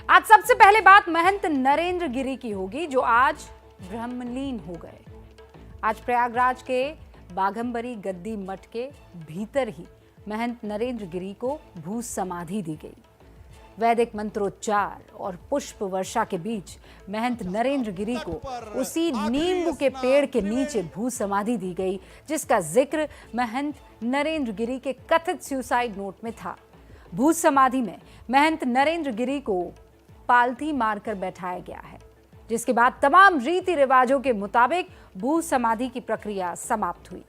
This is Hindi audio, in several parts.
आज सबसे पहले बात महंत नरेंद्र गिरी की होगी, जो आज ब्रह्मलीन हो गए। आज प्रयागराज के बाघंबरी गद्दी मठ के भीतर ही महंत नरेंद्र गिरी को भू समाधि दी गई। वैदिक मंत्रोच्चार और पुष्प वर्षा के बीच महंत नरेंद्र गिरी को उसी नींबू के पेड़ के नीचे भू समाधि दी गई, जिसका जिक्र महंत नरेंद्र गिरी के कथित सुसाइड नोट में था। भू समाधि में महंत नरेंद्र गिरी को पालथी मारकर बैठाया गया है, जिसके बाद तमाम रीति रिवाजों के मुताबिक भू समाधि की प्रक्रिया समाप्त हुई।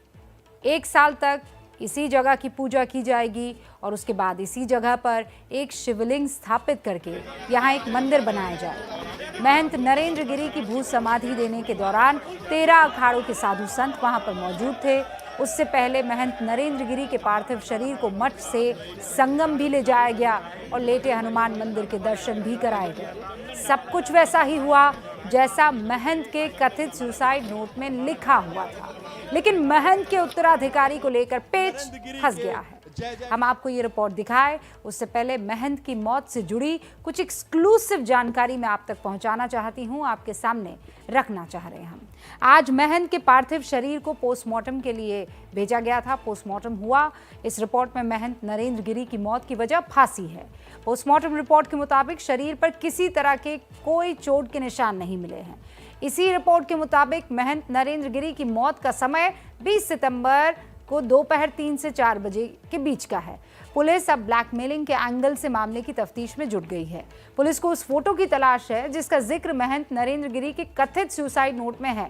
1 साल तक इसी जगह की पूजा की जाएगी और उसके बाद इसी जगह पर एक शिवलिंग स्थापित करके यहाँ एक मंदिर बनाया जाएगा। महंत नरेंद्र गिरी की भू समाधि देने के दौरान 13 अखाड़ों के साधु संत वहां पर मौजूद थे। उससे पहले महंत नरेंद्र गिरी के पार्थिव शरीर को मठ से संगम भी ले जाया गया और लेटे हनुमान मंदिर के दर्शन भी कराए गए। सब कुछ वैसा ही हुआ जैसा महंत के कथित सुसाइड नोट में लिखा हुआ था, लेकिन महंत के उत्तराधिकारी को लेकर पेच फंस गया है। हम आपको ये रिपोर्ट दिखाए उससे पहले महंत की मौत से जुड़ी कुछ एक्सक्लूसिव जानकारी मैं आप तक पहुंचाना चाहती हूं, आपके सामने रखना चाह रहे हैं हम। आज महंत के पार्थिव शरीर को पोस्टमार्टम के लिए भेजा गया था। पोस्टमार्टम हुआ। इस रिपोर्ट में महंत नरेंद्र गिरी की मौत की वजह फांसी है। पोस्टमार्टम रिपोर्ट के मुताबिक शरीर पर किसी तरह के कोई चोट के निशान नहीं मिले हैं। इसी रिपोर्ट के मुताबिक महंत नरेंद्र गिरी की मौत का समय 20 सितंबर को दोपहर 3 से 4 बजे के बीच का है। पुलिस अब ब्लैकमेलिंग के एंगल से मामले की तफ्तीश में जुट गई है। पुलिस को उस फोटो की तलाश है जिसका जिक्र महंत नरेंद्र गिरी के कथित सुसाइड नोट में है।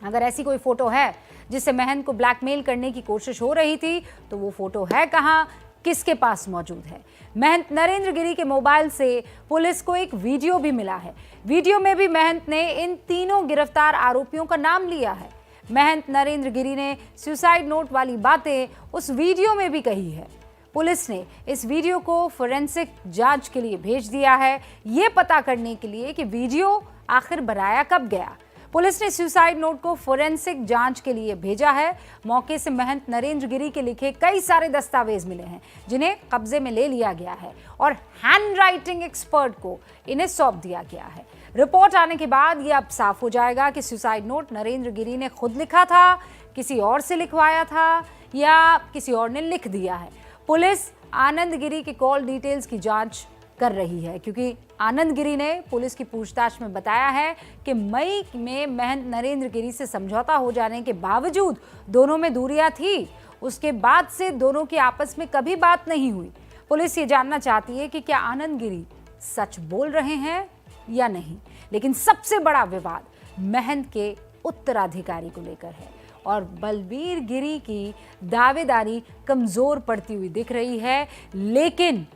अगर ऐसी कोई फोटो है जिससे महंत को ब्लैकमेल करने की कोशिश हो रही थी, तो वो फोटो है कहां, किसके पास मौजूद है? महंत नरेंद्र गिरी के मोबाइल से पुलिस को एक वीडियो भी मिला है। वीडियो में भी महंत ने इन तीनों गिरफ्तार आरोपियों का नाम लिया है। महंत नरेंद्र गिरी ने सुसाइड नोट वाली बातें उस वीडियो में भी कही है। पुलिस ने इस वीडियो को फोरेंसिक जांच के लिए भेज दिया है, ये पता करने के लिए कि वीडियो आखिर बनाया कब गया। पुलिस ने सुसाइड नोट को फोरेंसिक जांच के लिए भेजा है। मौके से महंत नरेंद्र गिरी के लिखे कई सारे दस्तावेज मिले हैं, जिन्हें कब्जे में ले लिया गया है और हैंडराइटिंग एक्सपर्ट को इन्हें सौंप दिया गया है। रिपोर्ट आने के बाद ये अब साफ हो जाएगा कि सुसाइड नोट नरेंद्र गिरी ने खुद लिखा था, किसी और से लिखवाया था या किसी और ने लिख दिया है। पुलिस आनंद गिरी के कॉल डिटेल्स की जांच कर रही है, क्योंकि आनंद गिरी ने पुलिस की पूछताछ में बताया है कि मई में महंत नरेंद्र गिरी से समझौता हो जाने के बावजूद दोनों में दूरियां थी। उसके बाद से दोनों की आपस में कभी बात नहीं हुई। पुलिस ये जानना चाहती है कि क्या आनंद गिरी सच बोल रहे हैं या नहीं। लेकिन सबसे बड़ा विवाद महंत के उत्तराधिकारी को लेकर है और बलबीर गिरी की दावेदारी कमजोर पड़ती हुई दिख रही है। लेकिन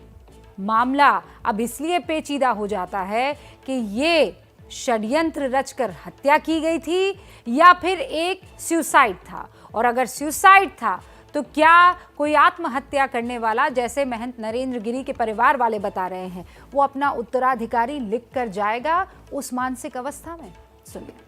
मामला अब इसलिए पेचीदा हो जाता है कि ये षड्यंत्र रचकर हत्या की गई थी या फिर एक सुसाइड था, और अगर सुसाइड था तो क्या कोई आत्महत्या करने वाला, जैसे महंत नरेंद्र गिरी के परिवार वाले बता रहे हैं, वो अपना उत्तराधिकारी लिख कर जाएगा उस मानसिक अवस्था में? सुनिए।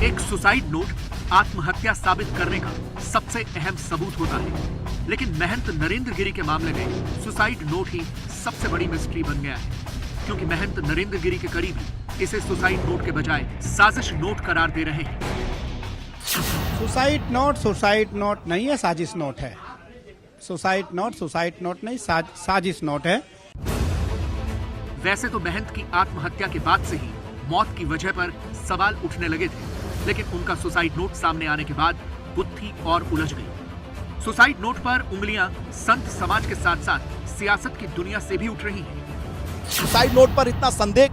एक सुसाइड नोट आत्महत्या साबित करने का सबसे अहम सबूत होता है, लेकिन महंत नरेंद्र गिरी के मामले में सुसाइड नोट ही सबसे बड़ी मिस्ट्री बन गया है, क्योंकि महंत नरेंद्र गिरी के करीबी इसे सुसाइड नोट के बजाय साजिश नोट करार दे रहे हैं। सुसाइड नोट नहीं है, साजिश नोट है। सुसाइड नोट नहीं, साजिश नोट है। वैसे तो महंत की आत्महत्या के बाद से ही मौत की वजह पर सवाल उठने लगे थे, लेकिन उनका सुसाइड नोट सामने आने के बाद बुद्धि और उलझ गई। सुसाइड नोट पर उंगलियां संत समाज के साथ साथ सियासत की दुनिया से भी उठ रही हैं। सुसाइड नोट पर इतना संदेह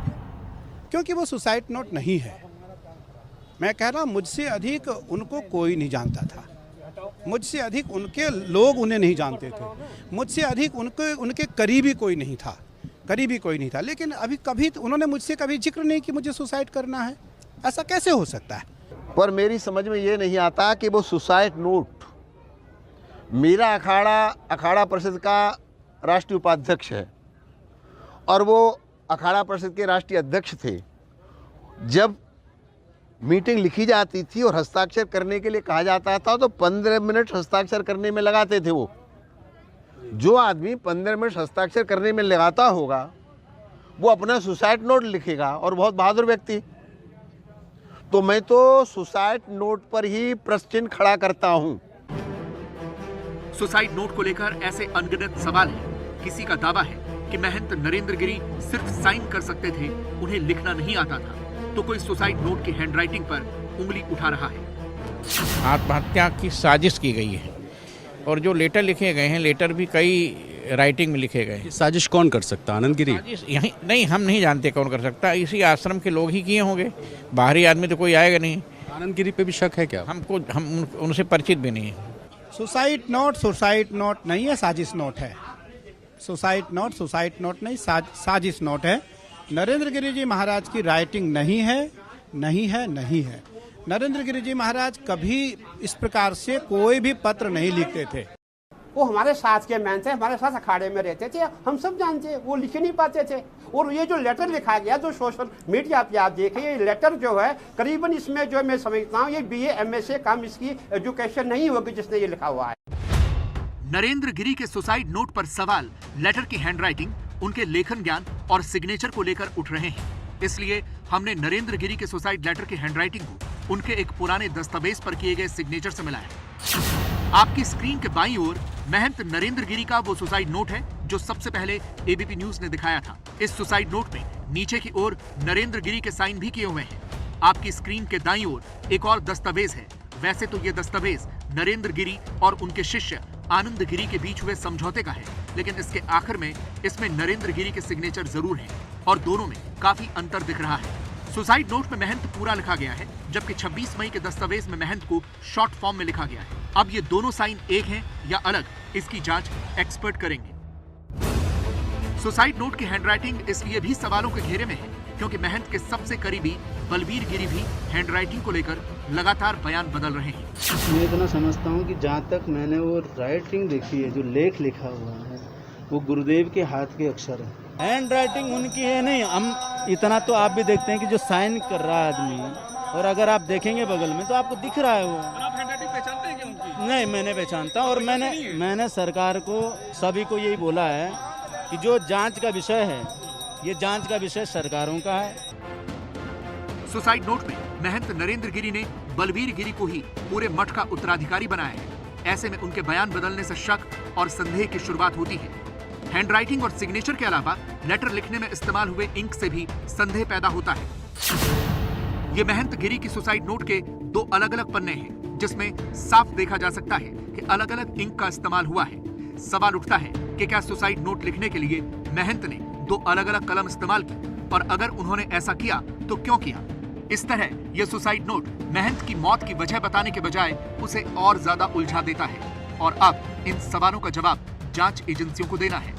क्योंकि वो सुसाइड नोट नहीं है। मैं कह रहा हूं, मुझसे अधिक उनको कोई नहीं जानता था, मुझसे अधिक उनके लोग उन्हें नहीं जानते थे, मुझसे अधिक उनके करीबी कोई नहीं था। लेकिन अभी कभी उन्होंने मुझसे कभी जिक्र नहीं कि मुझे सुसाइड करना है। ऐसा कैसे हो सकता है? पर मेरी समझ में ये नहीं आता कि वो सुसाइड नोट, मेरा अखाड़ा परिषद का राष्ट्रीय उपाध्यक्ष है और वो अखाड़ा परिषद के राष्ट्रीय अध्यक्ष थे। जब मीटिंग लिखी जाती थी और हस्ताक्षर करने के लिए कहा जाता था तो 15 मिनट हस्ताक्षर करने में लगाते थे। वो जो आदमी 15 मिनट हस्ताक्षर करने में लगाता होगा वो अपना सुसाइड नोट लिखेगा, और बहुत बहादुर व्यक्ति। तो मैं तो सुसाइड नोट पर ही प्रश्न चिन्ह खड़ा करता हूं। सुसाइड नोट को लेकर ऐसे अनगिनत सवाल हैं। किसी का दावा है कि महंत नरेंद्र गिरी सिर्फ साइन कर सकते थे, उन्हें लिखना नहीं आता था। तो कोई सुसाइड नोट की हैंडराइटिंग पर उंगली उठा रहा है। आत्महत्या की साजिश की गई है और जो लेटर लिखे गए हैं, लेटर भी कई राइटिंग में लिखे गए हैं। साजिश कौन कर सकता? आनंद गिरी? साजिश यहीं नहीं, हम नहीं जानते कौन कर सकता। इसी आश्रम के लोग ही किए होंगे, बाहरी आदमी तो कोई आएगा नहीं। आनंद गिरी पे भी शक है क्या? हम उनसे परिचित भी नहीं है। सुसाइड नोट नहीं है, साजिश नोट है। सुसाइड नोट नहीं, साजिश नोट है। नरेंद्र गिरी जी महाराज की राइटिंग नहीं है। नरेंद्र गिरी जी महाराज कभी इस प्रकार से कोई भी पत्र नहीं लिखते थे। वो हमारे साथ के मैन थे, हमारे साथ अखाड़े में रहते थे, हम सब जानते, वो लिख नहीं पाते थे। और ये जो लेटर लिखा गया जो सोशल मीडिया पे आप देखें, ये लेटर जो है करीबन इसमें जो मैं समझता हूँ ये BA MA से कम इसकी एजुकेशन नहीं होगी जिसने ये लिखा हुआ है। नरेंद्र गिरी के सुसाइड नोट पर सवाल लेटर की हैंडराइटिंग, उनके लेखन ज्ञान और सिग्नेचर को लेकर उठ रहे हैं। इसलिए हमने नरेंद्र गिरी के सुसाइड लेटर की हैंडराइटिंग को उनके एक पुराने दस्तावेज पर किए गए सिग्नेचर से मिलाया। आपकी स्क्रीन के बाईं ओर महंत नरेंद्र गिरी का वो सुसाइड नोट है जो सबसे पहले ABP न्यूज ने दिखाया था। इस सुसाइड नोट में नीचे की ओर नरेंद्र गिरी के साइन भी किए हुए हैं। आपकी स्क्रीन के दाईं ओर एक और दस्तावेज है। वैसे तो ये दस्तावेज नरेंद्र गिरी और उनके शिष्य आनंद गिरी के बीच हुए समझौते का है, लेकिन इसके आखिर में इसमें नरेंद्र गिरी के सिग्नेचर जरूर हैं और दोनों में काफी अंतर दिख रहा है। सुसाइड नोट में महंत पूरा लिखा गया है, जबकि 26 मई के दस्तावेज में महंत को शॉर्ट फॉर्म में लिखा गया है। अब ये दोनों साइन एक हैं या अलग, इसकी जांच एक्सपर्ट करेंगे। सुसाइड नोट की हैंडराइटिंग इसलिए भी सवालों के घेरे में है क्योंकि महंत के सबसे करीबी बलबीर गिरी भी हैंडराइटिंग को लेकर लगातार बयान बदल रहे हैं। मैं इतना समझता हूँ कि जहाँ तक मैंने वो राइटिंग देखी है, जो लेख लिखा हुआ है, वो गुरुदेव के हाथ के अक्षर है। हैंड राइटिंग उनकी है नहीं, हम इतना तो आप भी देखते हैं कि जो साइन कर रहा है आदमी, और अगर आप देखेंगे बगल में तो आपको दिख रहा है वो। आप हैंडराइटिंग पहचानते हैं क्या उनकी? नहीं, मैंने पहचानता और मैंने सरकार को सभी को यही बोला है कि जो जांच का विषय है, ये जांच का विषय सरकारों का है। सुसाइड नोट में महंत नरेंद्र गिरी ने बलबीर गिरी को ही पूरे मठ का उत्तराधिकारी बनाया है। ऐसे में उनके बयान बदलने से शक और संदेह की शुरुआत होती है। हैंडराइटिंग और सिग्नेचर के अलावा लेटर लिखने में इस्तेमाल हुए इंक से भी संदेह पैदा होता है। ये महंत गिरी की सुसाइड नोट के दो अलग अलग पन्ने हैं, जिसमें साफ देखा जा सकता है कि अलग अलग इंक का इस्तेमाल हुआ है। सवाल उठता है कि क्या सुसाइड नोट लिखने के लिए महंत ने दो अलग अलग कलम इस्तेमाल की, और अगर उन्होंने ऐसा किया तो क्यों किया? इस तरह यह सुसाइड नोट महंत की मौत की वजह बताने के बजाय उसे और ज्यादा उलझा देता है, और अब इन सवालों का जवाब जांच एजेंसियों को देना है।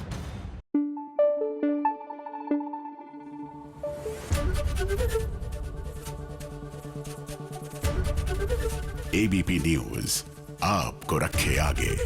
ABP न्यूज आपको रखे आगे।